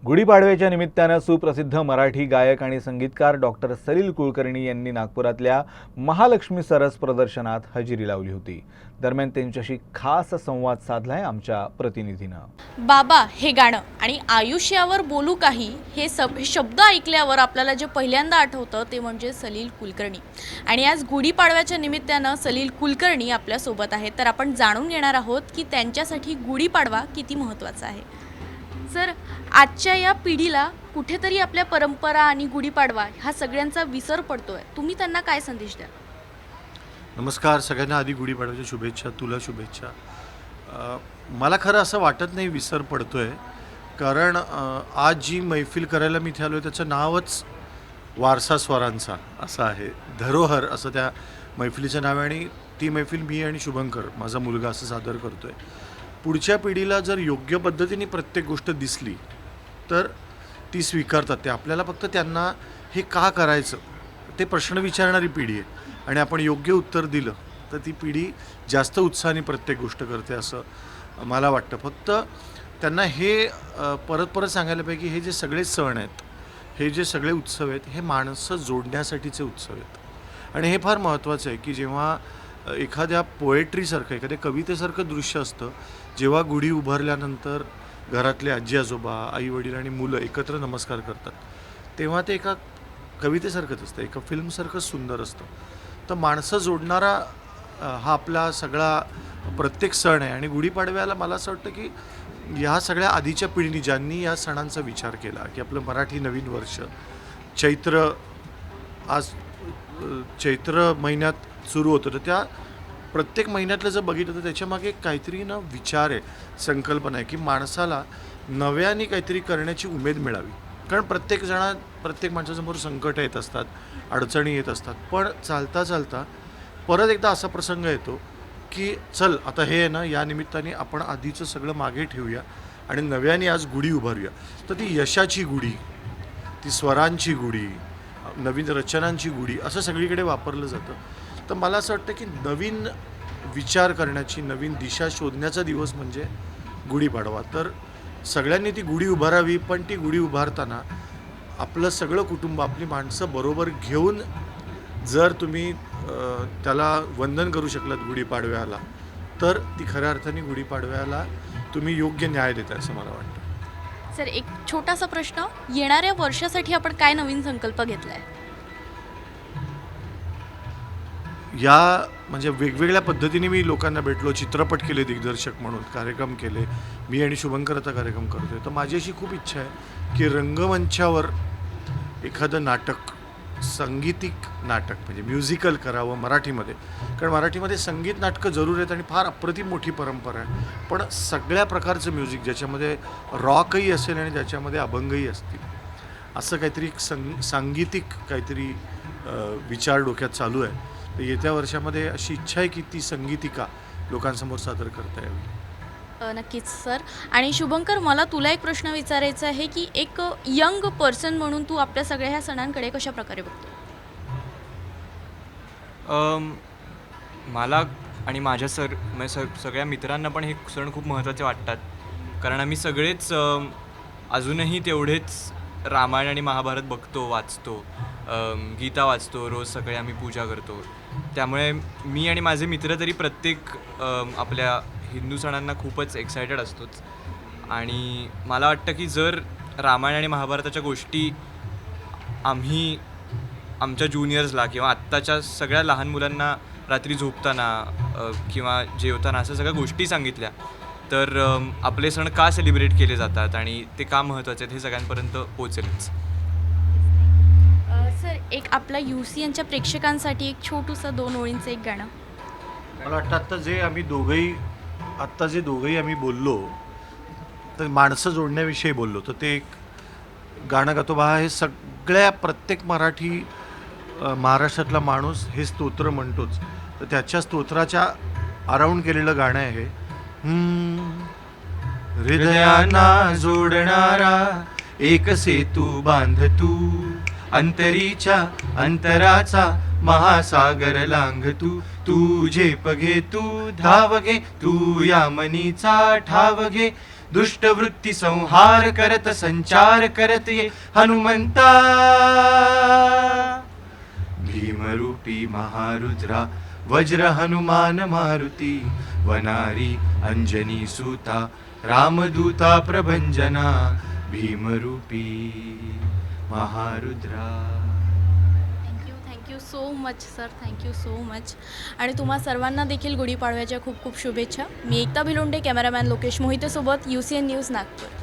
गुढीपाडव्याच्या निमित्तानं सुप्रसिद्ध मराठी गायक आणि संगीतकार डॉक्टर सलील कुलकर्णी यांनी नागपुरातल्या महालक्ष्मी सरस प्रदर्शनात हजेरी लावली होती। दरम्यान त्यांच्याशी खास संवाद साधलाय आमच्या प्रतिनिधीनं। बाबा हे गाणं आणि आयुष्यावर बोलू काही हे शब्द ऐकल्यावर आपल्याला जे पहिल्यांदा आठवतं ते म्हणजे सलील कुलकर्णी। आणि आज गुढीपाडव्याच्या निमित्तानं सलील कुलकर्णी आपल्या सोबत आहेत, तर आपण जाणून घेणार आहोत की त्यांच्यासाठी गुढीपाडवा किती महत्त्वाचा आहे। सर, आजच्या या पिढीला कुठेतरी आपल्या परंपरा आणि गुढीपाडवा हा सगळ्यांचा विसर पडतोय, तुम्ही त्यांना काय संदेश द्याल? नमस्कार सगळ्यांना, आधी गुढीपाडव्याच्या शुभेच्छा, तुला शुभेच्छा। मला खरं असं वाटत नाही विसर पडतोय, कारण आज जी मैफिल करायला मी इथे आलो आहे त्याचं नावच वारसा स्वरांचा असं आहे, धरोहर असं त्या मैफिलीचं नाव आहे। आणि ती मैफिल मी आणि शुभंकर माझा मुलगा असं सादर करतोय। पुढच्या पिढीला जर योग्य पद्धतीने प्रत्येक गोष्ट दिसली तर ती स्वीकारतात ते। आपल्याला फक्त त्यांना हे का करायचं ते प्रश्न विचारणारी पिढी आहे, आणि आपण योग्य उत्तर दिलं तर ती पिढी जास्त उत्साहाने प्रत्येक गोष्ट करते असं मला वाटतं। फक्त त्यांना हे परत परत सांगायला पाहिजे की हे जे सगळे सण आहेत, हे जे सगळे उत्सव आहेत, हे माणसं जोडण्यासाठीचे उत्सव आहेत। आणि हे फार महत्त्वाचं आहे की जेव्हा एखाद्या पोएट्रीसारखं, एखाद्या कवितेसारखं दृश्य असतं, जेव्हा गुढी उभारल्यानंतर घरातले आजी आजोबा, आई वडील आणि मुलं एकत्र नमस्कार करतात, तेव्हा ते एका कवितेसारखंच असतं, एका फिल्मसारखं सुंदर असतं। तर माणसं जोडणारा हा आपला सगळा प्रत्येक सण आहे। आणि गुढीपाडव्याला मला असं वाटतं की ह्या सगळ्या आधीच्या पिढीने ज्यांनी या सणांचा विचार केला की आपलं मराठी नवीन वर्ष चैत्र महिन्यात सुरू होतं, तर त्या प्रत्येक महिन्यातलं जर बघितलं तर त्याच्यामागे एक काहीतरी विचार आहे, संकल्पना आहे की माणसाला नव्याने काहीतरी करण्याची उमेद मिळावी। कारण प्रत्येक माणसासमोर संकट येत असतात, अडचणी येत असतात, पण चालता चालता परत एकदा असा प्रसंग येतो की चल आता हे आहे ना, या निमित्ताने आपण आधीचं सगळं मागे ठेवूया आणि नव्याने आज गुढी उभारूया। तर ती यशाची गुढी, ती स्वरांची गुढी, नवीन रचनांची गुढी असं सगळीकडे वापरलं जातं। तर मला असं वाटतं की नवीन विचार करण्याची, नवीन दिशा शोधण्याचा दिवस म्हणजे गुढीपाडवा। तर सगळ्यांनी ती गुढी उभारावी, पण ती गुढी उभारताना आपलं सगळं कुटुंब, आपली माणसं बरोबर घेऊन जर तुम्ही त्याला वंदन करू शकलात गुढीपाडव्याला, तर ती खऱ्या अर्थाने गुढीपाडव्याला तुम्ही योग्य न्याय देताय असं मला वाटतं। सर, एक छोटासा प्रश्न, येणाऱ्या वर्षासाठी आपण काय नवीन संकल्प घेतलाय? या म्हणजे वेगवेगळ्या पद्धतीने मी लोकांना भेटलो, चित्रपट केले, दिग्दर्शक म्हणून कार्यक्रम केले, मी आणि शुभंकर आता कार्यक्रम करतोय। तर माझी अशी खूप इच्छा आहे की रंगमंचावर एखादं नाटक, संगीतिक नाटक म्हणजे म्युझिकल करावं मराठीमध्ये। कारण मराठीमध्ये संगीत नाटकं जरूर आहेत आणि फार अप्रतिम मोठी परंपरा आहे, पण सगळ्या प्रकारचं म्युझिक, ज्याच्यामध्ये रॉकही असेल आणि ज्याच्यामध्ये अभंगही असतील, असं काहीतरी सांगीतिक काहीतरी विचार डोक्यात चालू आहे। तर येत्या वर्षामध्ये अशी इच्छा आहे की ती संगीतिका लोकांसमोर सादर करता यावी। नक्कीच सर। आणि शुभंकर, मला तुला एक प्रश्न विचारायचा आहे की एक यंग पर्सन म्हणून तू आपल्या सगळ्या ह्या सणांकडे कशा प्रकारे बघतो? मला आणि माझ्या सगळ्या मित्रांना पण हे सण खूप महत्त्वाचे वाटतात, कारण आम्ही सगळेच अजूनही तेवढेच रामायण आणि महाभारत बघतो, वाचतो, गीता वाचतो, रोज सकाळी आम्ही पूजा करतो। त्यामुळे मी आणि माझे मित्र तरी प्रत्येक आपल्या हिंदू सणांना खूपच एक्सायटेड असतोच। आणि मला वाटतं की जर रामायण आणि महाभारताच्या गोष्टी आम्ही आमच्या ज्युनियर्सला किंवा आत्ताच्या सगळ्या लहान मुलांना रात्री झोपताना किंवा जेवताना असं सगळ्या गोष्टी सांगितल्या, तर आपले सण का सेलिब्रेट केले जातात आणि ते का महत्त्वाचे आहेत हे सगळ्यांपर्यंत पोचेलच। सर, एक आपला UCNच्या प्रेक्षकांसाठी एक छोटूसं 2 ओळींचं एक गाणं। मला वाटतं आत्ता जे दोघंही आम्ही बोललो, तर माणसं जोडण्याविषयी बोललो, तर ते एक गाणं गातो बहा, हे सगळ्या प्रत्येक महाराष्ट्रातला माणूस हे स्तोत्र म्हणतोच, तर त्याच्या स्तोत्राच्या अराउंड केलेलं गाणं आहे। हृदयांना जोडणारा एक सेतू बांध तू, अंतरीच्या अंतराचा महासागर लांघ तू, तू झेप घे, तू धाव घे, तू या मनीचा ठाव घे, दुष्टवृत्ती संहार करत संचार करत ये हनुमंता भीमरूपी महारुद्रा वज्र हनुमान मारुती वनारी अंजनी सूता रामदूता प्रभंजना भीमरूपी महारुद्रा. Thank you so much sir, thank you so much. आणि तुम्हा सर्वांना देखील गुढीपाडव्याच्या खूप खूप शुभेच्छा. मी एकता भिलोंडे, कॅमेरामॅन लोकेश मोहितेसोबत UCN न्यूज नागपूर.